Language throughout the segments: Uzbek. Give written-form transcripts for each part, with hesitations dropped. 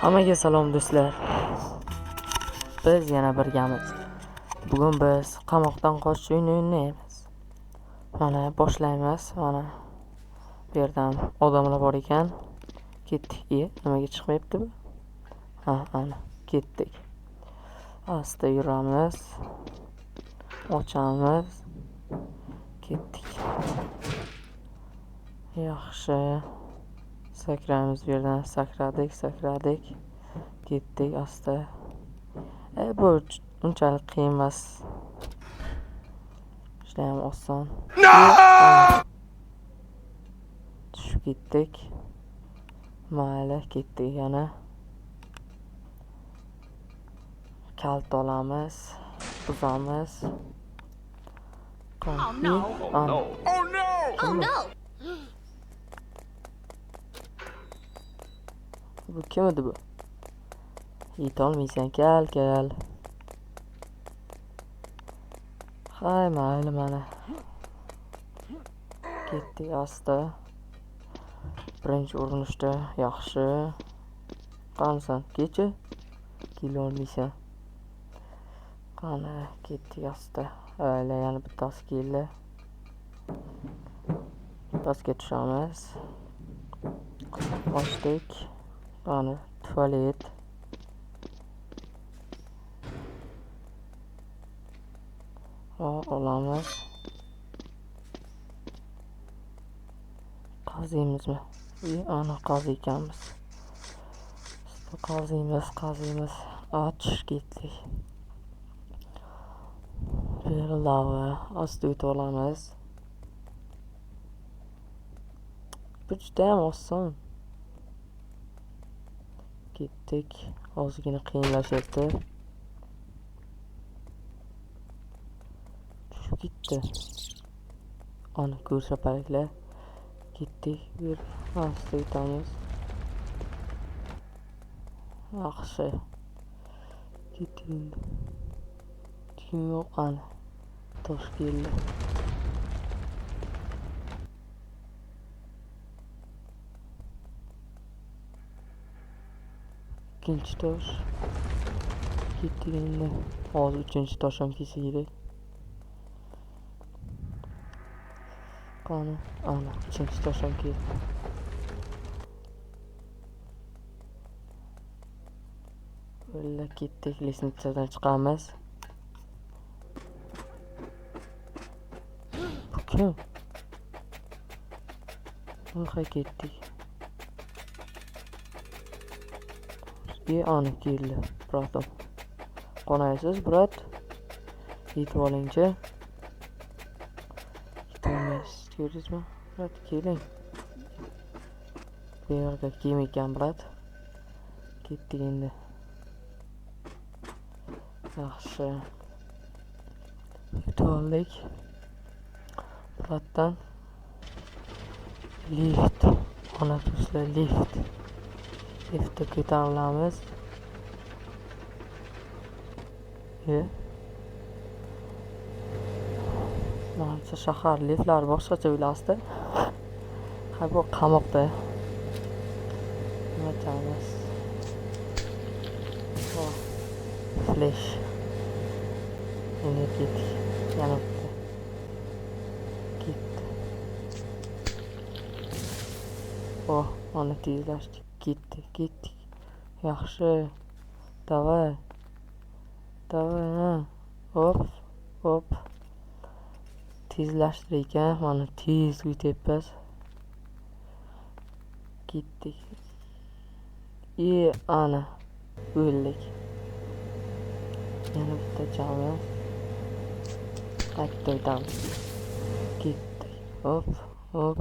Hammaga salom do'stlar. Biz yana birgamiz. Bugun biz qamoqdan qochish o'yinini o'ynaymiz. Mana boshlaymiz. Mana bu yerdan odamlar bor ekan. Ketdik. Nimaga chiqmayapti bu? Ana ketdik. Asta yuramiz. Ochamiz. Ketdik. Yaxshi. Sakraymiz bu yerdan. Sakradik. Ketdik asta. Bu unchalik qiyin emas. Judayam oson. Tushib ketdik. Mayli, ketdik yana. Kalt olamiz. Buzamiz. Oh no! Bu kim edi bu? Yetolmaysan, kel. Hay, mayli mana. Ketdik asta. Birinchi urinishda yaxshi. Qanasan, kecha? Kelolmaysan. Qani, ketdik asta. Yana bittasi keldi. Pastga tushamiz. Ochdik. Qani, tualet. Olamiz. Qaziymizmi? Ana qaziykanmiz. Qaziymiz. Tushib ketdik. Lava asta o'tib olamiz. Bu judayam oson. Ketdik. Ozgina qiyinlashyapti. Tushib ketdi. Ana ko'rsapaliklar. Ketdik. Bir asta o'tamiz. Yaxshi. Ketdik. Yo'q, ana tosh keldi. Ikkinchi tosh. Ketdik endi. Hozir uchinchi tosh ham kelsa kerak. Qani, ana uchinchi tosh ham keldi. Bo'ldi, ketdik. Lesnitsadan chiqamiz. Kim? Voy, ketdik. Ana keldi, bratom. Qonaysiz, brat? Yetib olingchi. Yetolmaysiz, ko'rdingizmi? Brat, keling. Bu yerda kim ekan, brat? Ketdik endi. Yaxshi. Yetib oldik. Bratdan lift. Ana do'stlar, liftda ko'tarilamiz. Manimcha shahar liftlari boshqacha o'ylasdi. Bu qamoqda. Nima qilamiz? Flash. Energetik. Yana bitta. Ketdi. Mana tezlashdik. Ketdik. Yaxshi. Davay, ha. Hop. Tezlashtir ekan. Mana tez o'tyapmiz. Ketdik. Ana o'ldik. Yana bitta chamiz. Qaytib o'tamiz. Ketdik. Hop.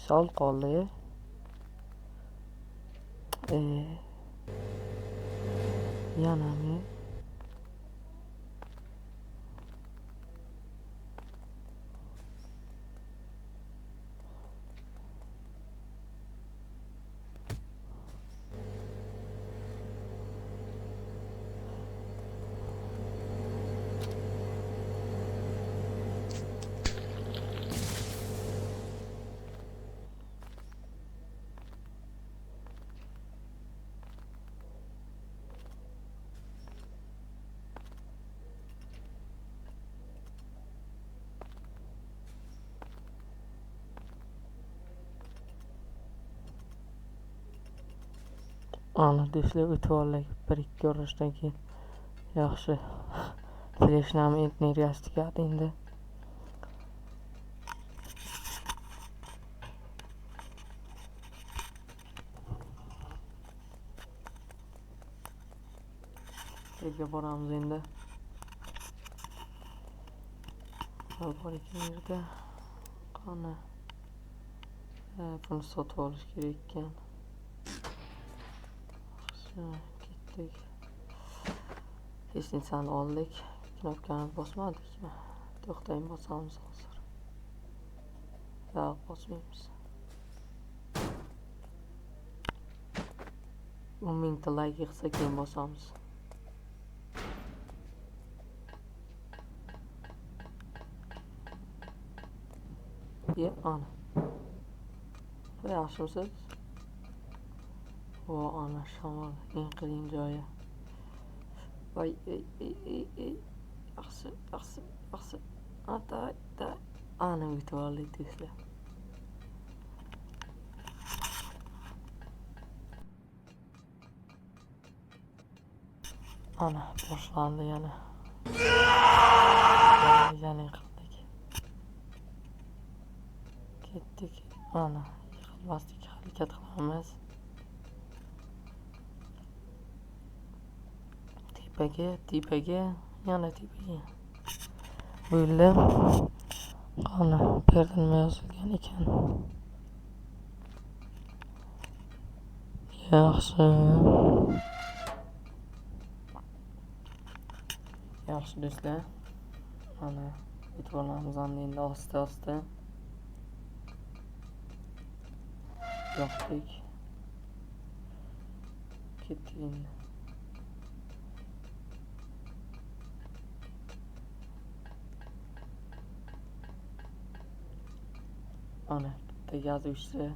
Sal qoldi. Yana mi? Ana do'stlar o'tib oldik. 1-2 urinishdan keyin yaxshi fleshnam energiyasi tugadi endi. Birga boramiz endi. Bor ekan yerda. Qani. Buni sotib olish kerak ekan. Ketdik. Hech narsani oldik. Knopkani bosmadikmi? To'xtang, bosamiz hozir. Yo'q, bosmaymiz. 10,000 ta like yig'sa keyin bosamiz. Ana. Yaxshimisiz? Ana shamol eng qiyin joyi. Voy, yaxshi. Ana o'tib oldik do'stlar. Ana boshlandi yana. Yana qildik. Ketdik. Ana yiqilmaslikka harakat qilamiz. Tepaga, yana tepaga. Bo'ldi. Qani, perda nima yozilgan ekan? Yaxshi do'stlar. Mana o'tib olamiz endi asta-asta. Yoqdik. Ketdik endi. Ana bitta gaz o'chdi.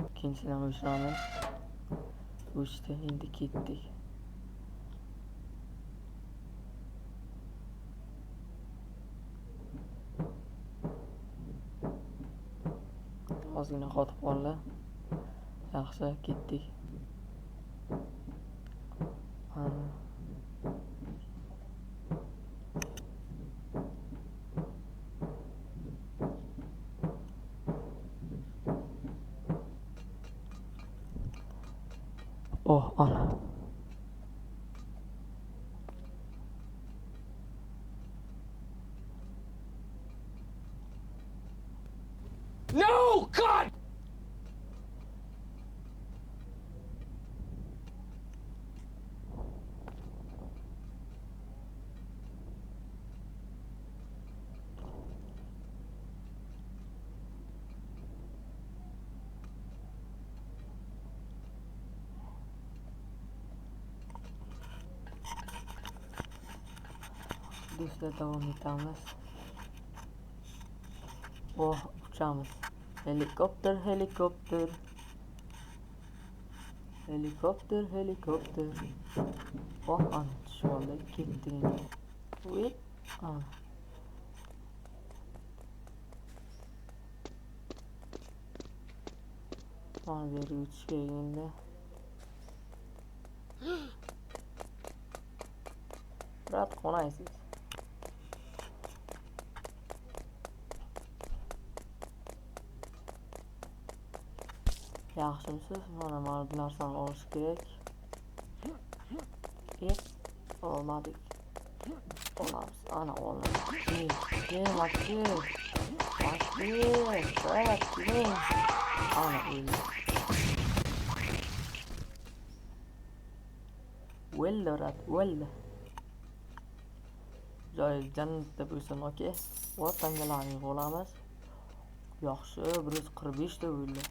Ikkinchidan o'chiramiz. O'chdi, endi ketdik. Ozgina qotib qoldi. Yaxshi, ketdik. Ana. Ana. No, God! Do'stlar davom etamiz. Uçağımız. Helikopter. Ana şu anda gitti. Wait. Ana. Bana bir uç geldiğinde. Rahat konaysız. Yaxshimisiz? Mana bu narsani olish kerak. Olmadik. Olamiz. Ana olmadik. Makki. Ana o'ldi. O'ldi. Joy jannatda bo'lsin, okey. Vatanga loyiq bo'lamiz. Yaxshi, 145 ta o'ldi.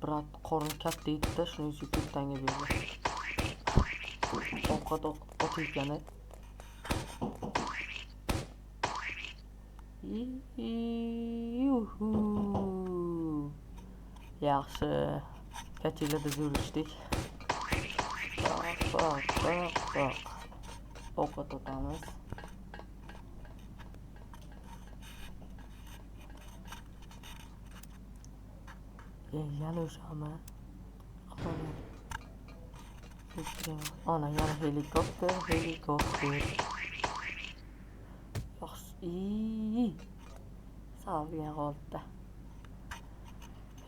Brat qorni katta edi-da, shuning uchun ko'ptanga berdi. Ovqat otayotgani. Yaxshi. Kachilada zo'rishdik. Ovqat otamiz. Yana o'shami? Ana yana helikopter. Yaxshi. Savgan qoldi.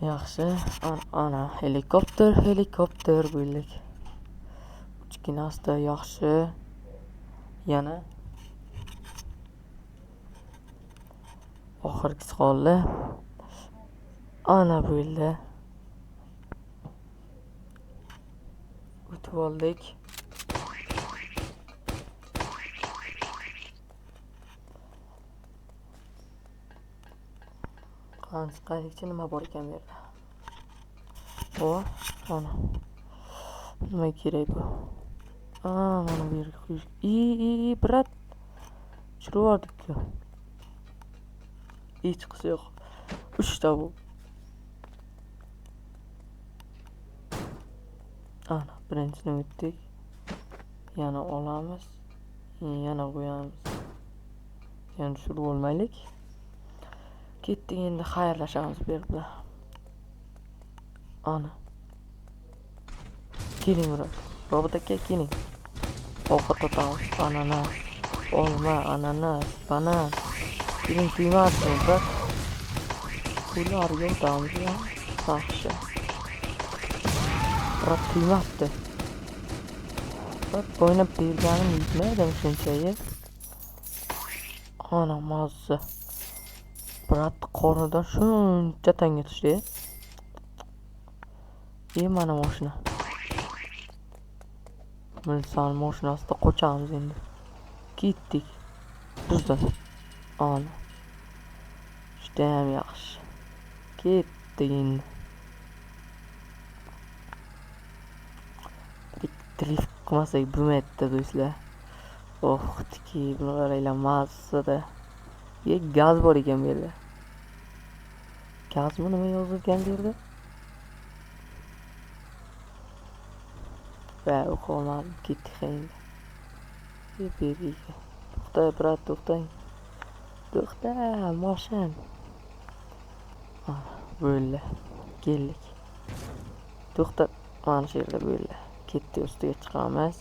Yaxshi. Ana helikopter bo'ldik. Kichkinasida yaxshi. Yana oxirgisi qoldi. Ana bo'ldi. O'tib oldik. Qancha nima bor ekan bu yerda? Ana. Nima kerak bu? Mana bu yerga qo'yish. Brat. Chiroyli-ku. Hech qisi yo'q. 3 ta bu. Ana, birinchisini o'tdik. Yana olamiz. Yana qo'yamiz. Yana tushirib olmaylik. Ketdik endi xayrlashamiz bu yerda. Ana. Keling ular. Robot aka keling. Ovqat totamiz. Ananas, olma, ananas, banan. Keling tuymasini bak. Ularga o'tamiz ya. Yaxshi. Biroq tuymabdi. Bak o'ynab berganim yetmaydi shunchaga. Ana mazza. Birat qornidan shuncha tanga tushdi. Mana mashina. Milson mashinasida qochamiz endi. Ketdik. Bizdan. Ana. Juda ham yaxshi. Ketdik endi. Drift qilmasak bo'lmaydi do'stlar. Tiki, buni qaranglar mazzada. Gaz bor ekan bu yerda. Gazmi nima yozilgan bu yerda? Va o'qolmadim, ketdik endi. Berdik. To'xta, brat, to'xtang. To'xta, mashin. Bo'ldi. Keldik. To'xta, mana shu yerda bo'ldi. Ketdik, ustiga chiqamiz.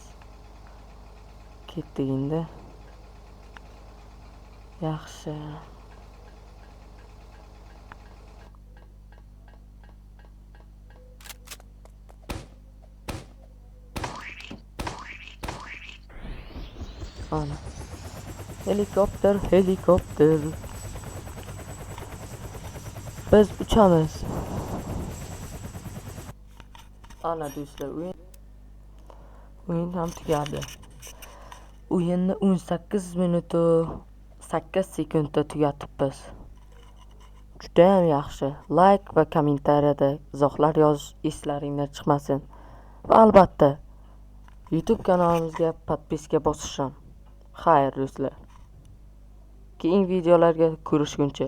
Ketdik endi. Yaxshi. Ana. Helikopter. Biz uchamiz. Ana do'stlar, o'yin ham tugadi. O'yinni 18 minut 8 sekundda tugatibmiz. Juda ham yaxshi. Like va kommentariyada izohlar yozish eslaringdan chiqmasin. Va albatta YouTube kanalimizga podpiska bosishim. Xayr do'stlar. Keyingi videolarga ko'rishguncha